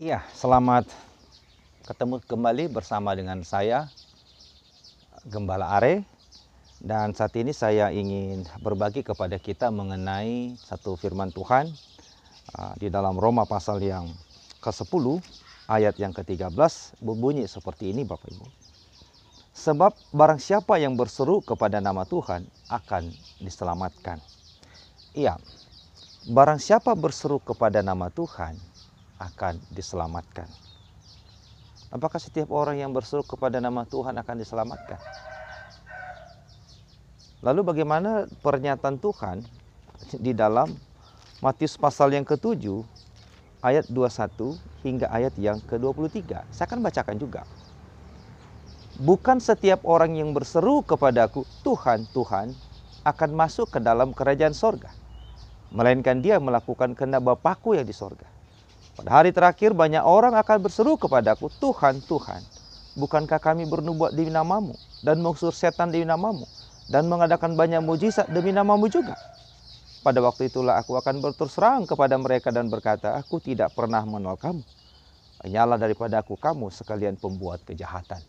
Iya, selamat ketemu kembali bersama dengan saya, Gembala Are. Dan saat ini saya ingin berbagi kepada kita mengenai satu firman Tuhan di dalam Roma pasal yang ke-10, ayat yang ke-13, berbunyi seperti ini Bapak Ibu. Sebab barang siapa yang berseru kepada nama Tuhan akan diselamatkan. Iya, barang siapa berseru kepada nama Tuhan akan diselamatkan. Apakah setiap orang yang berseru kepada nama Tuhan akan diselamatkan? Lalu bagaimana pernyataan Tuhan di dalam Matius pasal yang ke-7 ayat 21 hingga ayat yang ke-23? Saya akan bacakan juga. Bukan setiap orang yang berseru kepadaku, Tuhan, Tuhan, akan masuk ke dalam kerajaan sorga, melainkan dia melakukan kehendak Bapa-Ku yang di sorga. Pada hari terakhir banyak orang akan berseru kepadaku, Tuhan, Tuhan, bukankah kami bernubuat di namamu dan mengusir setan di namamu dan mengadakan banyak mujizat demi namamu juga? Pada waktu itulah aku akan berterus terang kepada mereka dan berkata, aku tidak pernah mengenal kamu. Hanyalah daripada aku kamu sekalian pembuat kejahatan.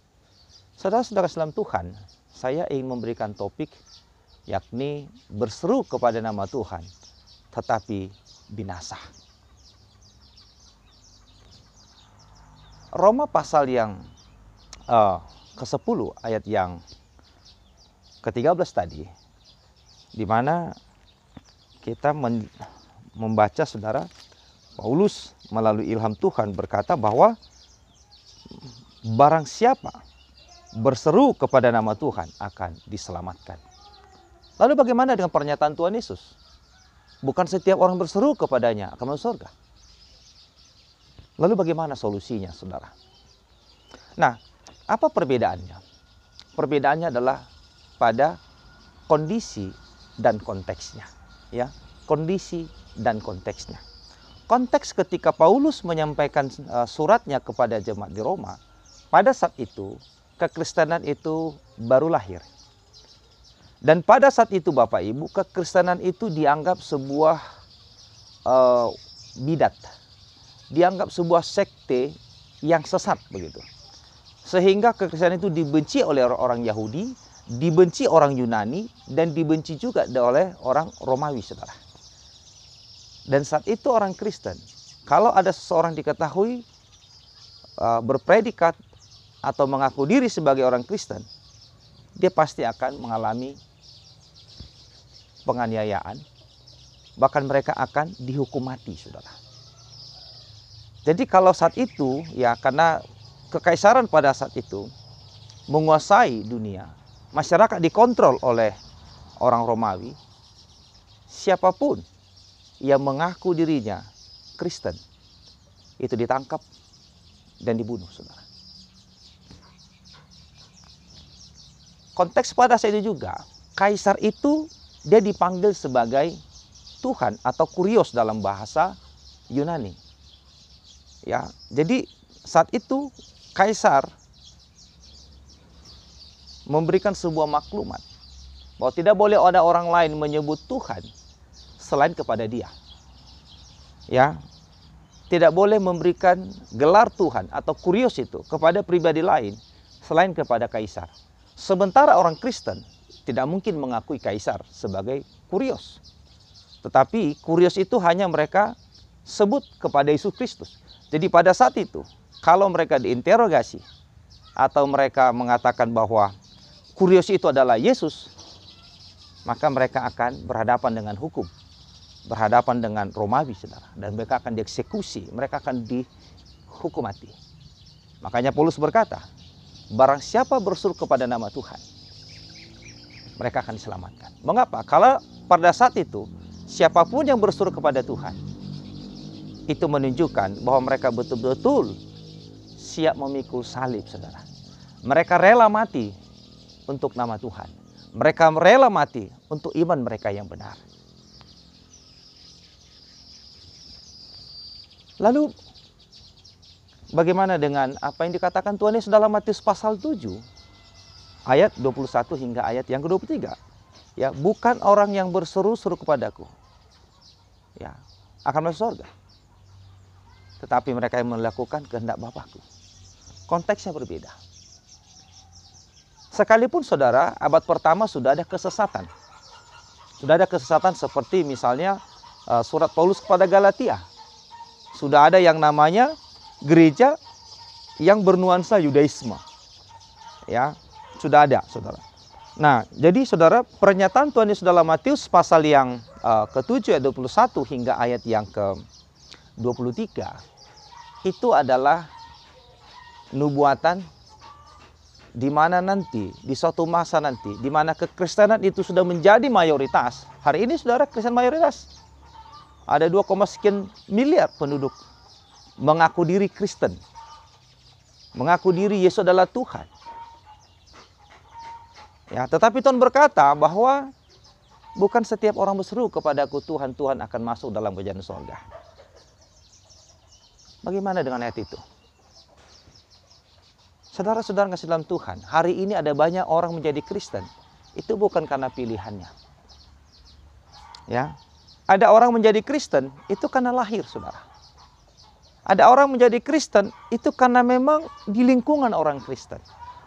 Saudara-saudara dalam Tuhan, saya ingin memberikan topik yakni berseru kepada nama Tuhan tetapi binasa. Roma pasal yang ke-10 ayat yang ke-13 tadi, di mana kita membaca saudara, Paulus melalui ilham Tuhan berkata bahwa barang siapa berseru kepada nama Tuhan akan diselamatkan. Lalu bagaimana dengan pernyataan Tuhan Yesus? Bukan setiap orang berseru kepadanya akan masuk surga. Lalu bagaimana solusinya, saudara? Nah, apa perbedaannya? Perbedaannya adalah pada kondisi dan konteksnya, ya, kondisi dan konteksnya. Konteks ketika Paulus menyampaikan suratnya kepada jemaat di Roma, pada saat itu kekristenan itu baru lahir. Dan pada saat itu Bapak Ibu, kekristenan itu dianggap sebuah bidat, dianggap sebuah sekte yang sesat begitu. Sehingga kekristenan itu dibenci oleh orang Yahudi, dibenci orang Yunani, dan dibenci juga oleh orang Romawi, saudara. Dan saat itu orang Kristen, kalau ada seseorang diketahui berpredikat atau mengaku diri sebagai orang Kristen, dia pasti akan mengalami penganiayaan, bahkan mereka akan dihukum mati, saudara. Jadi kalau saat itu, ya, karena kekaisaran pada saat itu menguasai dunia, masyarakat dikontrol oleh orang Romawi, siapapun yang mengaku dirinya Kristen itu ditangkap dan dibunuh, saudara. Konteks pada saat itu juga, kaisar itu dia dipanggil sebagai Tuhan atau kurios dalam bahasa Yunani. Ya, jadi saat itu kaisar memberikan sebuah maklumat bahwa tidak boleh ada orang lain menyebut Tuhan selain kepada dia. Ya, tidak boleh memberikan gelar Tuhan atau kurios itu kepada pribadi lain selain kepada kaisar. Sementara orang Kristen tidak mungkin mengakui kaisar sebagai kurios. Tetapi kurios itu hanya mereka sebut kepada Yesus Kristus. Jadi pada saat itu, kalau mereka diinterogasi atau mereka mengatakan bahwa kurios itu adalah Yesus, maka mereka akan berhadapan dengan hukum, berhadapan dengan Romawi, saudara. Dan mereka akan dieksekusi, mereka akan dihukum mati. Makanya Paulus berkata, barang siapa berseru kepada nama Tuhan, mereka akan diselamatkan. Mengapa? Kalau pada saat itu, siapapun yang berseru kepada Tuhan, itu menunjukkan bahwa mereka betul-betul siap memikul salib, saudara. Mereka rela mati untuk nama Tuhan. Mereka rela mati untuk iman mereka yang benar. Lalu bagaimana dengan apa yang dikatakan Tuhan Yesus dalam Matius pasal 7 ayat 21 hingga ayat yang ke-23? Ya, bukan orang yang berseru-seru kepadaku, ya, akan masuk surga. tetapi mereka yang melakukan kehendak Bapakku. Konteksnya berbeda. Sekalipun saudara, abad pertama sudah ada kesesatan. Sudah ada kesesatan seperti misalnya surat Paulus kepada Galatia. Sudah ada yang namanya gereja yang bernuansa Yudaisme. Ya, sudah ada, saudara. Nah, jadi saudara, pernyataan Tuhan Yesus dalam Matius pasal yang ke-7 ayat 21 hingga ayat yang ke-23 itu adalah nubuatan di mana nanti, di suatu masa nanti, di mana kekristenan itu sudah menjadi mayoritas. Hari ini saudara, Kristen mayoritas. Ada 2, sekian miliar penduduk mengaku diri Kristen. Mengaku diri Yesus adalah Tuhan. Ya, tetapi Tuhan berkata bahwa bukan setiap orang berseru kepadaku Tuhan, Tuhan akan masuk dalam kerajaan surga. Bagaimana dengan ayat itu? Saudara-saudara kasih dalam Tuhan, hari ini ada banyak orang menjadi Kristen. Itu bukan karena pilihannya. Ya, ada orang menjadi Kristen itu karena lahir, saudara. Ada orang menjadi Kristen itu karena memang di lingkungan orang Kristen.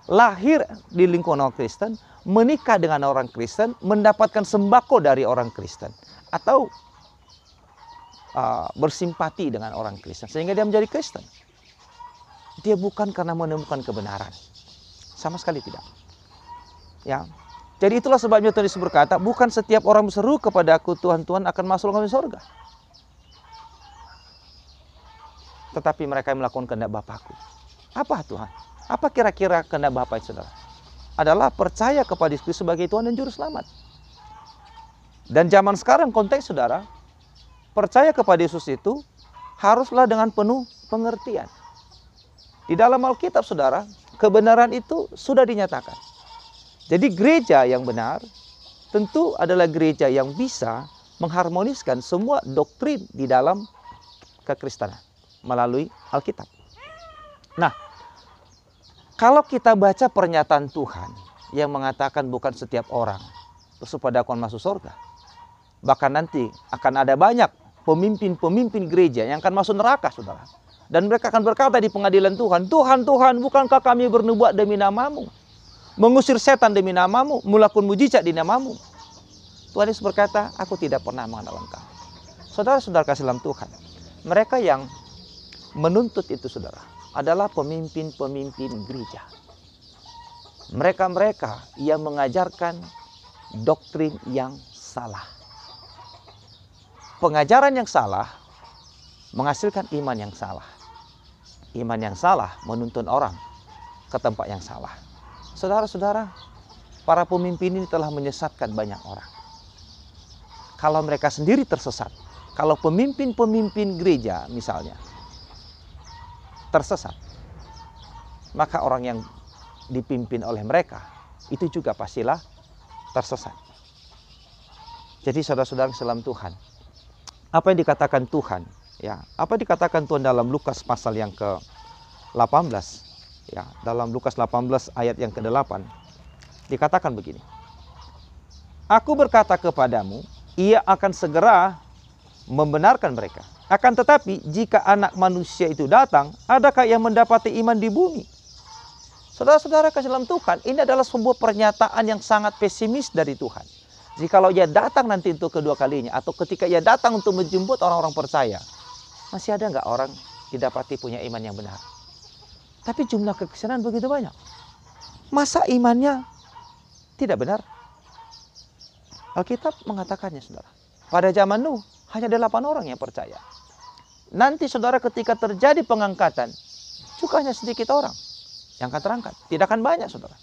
Lahir di lingkungan orang Kristen, menikah dengan orang Kristen, mendapatkan sembako dari orang Kristen, atau bersimpati dengan orang Kristen sehingga dia menjadi Kristen. Dia bukan karena menemukan kebenaran, sama sekali tidak. Ya, jadi itulah sebabnya Tuhan Yesus berkata, bukan setiap orang berseru kepada Aku Tuhan, Tuhan akan masuk ke surga, tetapi mereka yang melakukan kehendak Bapakku. Apa Tuhan? Apa kira-kira kehendak Bapa itu, saudara? Adalah percaya kepada Yesus sebagai Tuhan dan Juru Selamat. Dan zaman sekarang konteks saudara, percaya kepada Yesus itu haruslah dengan penuh pengertian. Di dalam Alkitab saudara, kebenaran itu sudah dinyatakan. Jadi gereja yang benar tentu adalah gereja yang bisa mengharmoniskan semua doktrin di dalam kekristenan melalui Alkitab. Nah, kalau kita baca pernyataan Tuhan yang mengatakan bukan setiap orang berseru pada Aku masuk surga, bahkan nanti akan ada banyak pemimpin-pemimpin gereja yang akan masuk neraka, saudara. Dan mereka akan berkata di pengadilan Tuhan, Tuhan, Tuhan, bukankah kami bernubuat demi nama-Mu, mengusir setan demi nama-Mu, melakukan mujizat di nama-Mu? Tuhan Yesus berkata, aku tidak pernah mengenal Engkau. Saudara-saudara kasih dalam Tuhan, mereka yang menuntut itu, saudara, adalah pemimpin-pemimpin gereja. Mereka-mereka yang mengajarkan doktrin yang salah. Pengajaran yang salah menghasilkan iman yang salah. Iman yang salah menuntun orang ke tempat yang salah. Saudara-saudara, para pemimpin ini telah menyesatkan banyak orang. Kalau mereka sendiri tersesat, kalau pemimpin-pemimpin gereja misalnya tersesat, maka orang yang dipimpin oleh mereka itu juga pastilah tersesat. Jadi saudara-saudara dalam Tuhan, apa yang dikatakan Tuhan, ya, apa dikatakan Tuhan dalam Lukas pasal yang ke-18, ya, dalam Lukas 18 ayat yang ke-8 dikatakan begini. Aku berkata kepadamu, ia akan segera membenarkan mereka. Akan tetapi jika Anak Manusia itu datang, adakah yang mendapati iman di bumi? Saudara-saudara kasih dalam Tuhan, ini adalah sebuah pernyataan yang sangat pesimis dari Tuhan. Jikalau ia datang nanti untuk kedua kalinya, atau ketika ia datang untuk menjemput orang-orang percaya, masih ada nggak orang didapati punya iman yang benar? Tapi jumlah kekristenan begitu banyak. Masa imannya tidak benar? Alkitab mengatakannya, saudara. Pada zaman Nuh, hanya ada 8 orang yang percaya. Nanti saudara ketika terjadi pengangkatan, juga hanya sedikit orang yang akan terangkat. Tidak akan banyak, saudara.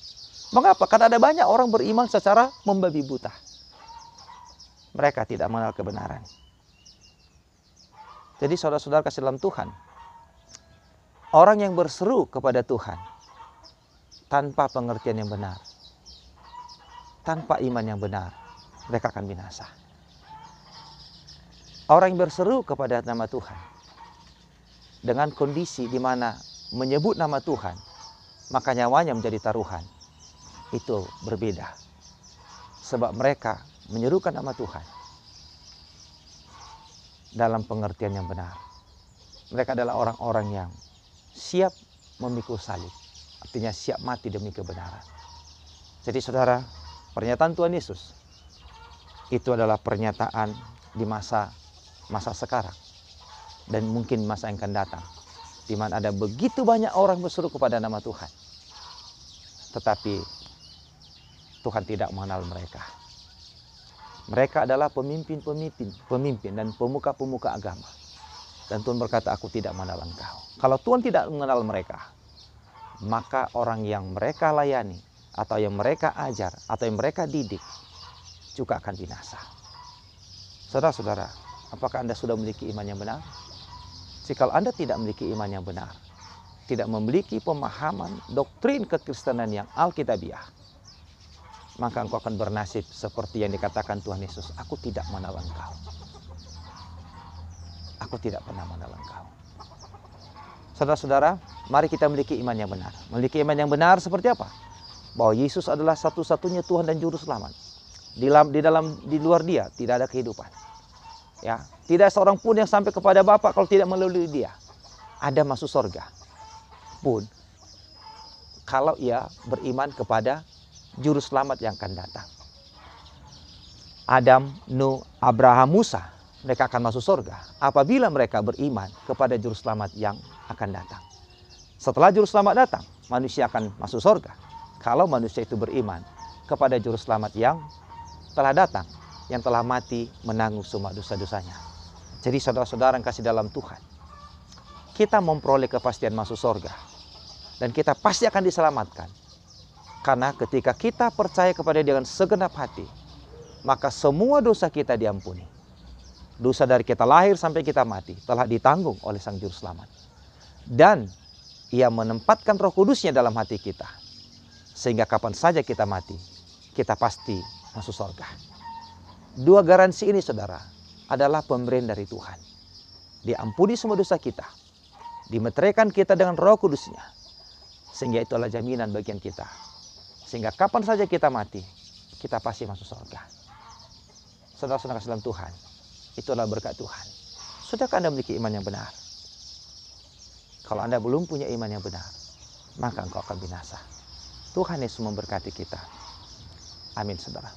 Mengapa? Karena ada banyak orang beriman secara membabi buta. Mereka tidak mengenal kebenaran. Jadi saudara-saudara kasih dalam Tuhan, orang yang berseru kepada Tuhan tanpa pengertian yang benar, tanpa iman yang benar, mereka akan binasa. Orang yang berseru kepada nama Tuhan dengan kondisi di mana menyebut nama Tuhan, maka nyawanya menjadi taruhan, itu berbeda. Sebab mereka menyerukan nama Tuhan dalam pengertian yang benar. Mereka adalah orang-orang yang siap memikul salib. Artinya siap mati demi kebenaran. Jadi saudara, pernyataan Tuhan Yesus itu adalah pernyataan di masa sekarang. Dan mungkin masa yang akan datang. Di mana ada begitu banyak orang berseru kepada nama Tuhan. Tetapi Tuhan tidak mengenal mereka. Mereka adalah pemimpin dan pemuka-pemuka agama. Dan Tuhan berkata, aku tidak mengenal engkau. Kalau Tuhan tidak mengenal mereka, maka orang yang mereka layani, atau yang mereka ajar, atau yang mereka didik, juga akan binasa. Saudara-saudara, apakah Anda sudah memiliki iman yang benar? Jika Anda tidak memiliki iman yang benar, tidak memiliki pemahaman doktrin kekristenan yang alkitabiah, maka engkau akan bernasib seperti yang dikatakan Tuhan Yesus, aku tidak mengenal engkau. Aku tidak pernah mengenal engkau. Saudara-saudara, mari kita memiliki iman yang benar. Memiliki iman yang benar seperti apa? Bahwa Yesus adalah satu-satunya Tuhan dan Juru Selamat. Di luar Dia tidak ada kehidupan. Ya, tidak seorang pun yang sampai kepada Bapa kalau tidak melalui Dia. Ada masuk surga pun kalau ia beriman kepada Juru Selamat yang akan datang. Adam, Nuh, Abraham, Musa, mereka akan masuk surga apabila mereka beriman kepada Juru Selamat yang akan datang. Setelah Juru Selamat datang, manusia akan masuk surga kalau manusia itu beriman kepada Juru Selamat yang telah datang, yang telah mati menanggung semua dosa-dosanya. Jadi saudara-saudara yang kasih dalam Tuhan, kita memperoleh kepastian masuk surga dan kita pasti akan diselamatkan. Karena ketika kita percaya kepada Dia dengan segenap hati, maka semua dosa kita diampuni. Dosa dari kita lahir sampai kita mati telah ditanggung oleh Sang Juru Selamat. Dan Ia menempatkan Roh Kudusnya dalam hati kita. Sehingga kapan saja kita mati, kita pasti masuk surga. Dua garansi ini saudara adalah pemberian dari Tuhan. Diampuni semua dosa kita. Dimeteraikan kita dengan Roh Kudusnya. Sehingga itulah jaminan bagian kita. Sehingga kapan saja kita mati, kita pasti masuk surga. Saudara-saudara kasih dalam Tuhan, itulah berkat Tuhan. Sudahkah Anda memiliki iman yang benar? Kalau Anda belum punya iman yang benar, maka engkau akan binasa. Tuhan Yesus memberkati kita. Amin saudara.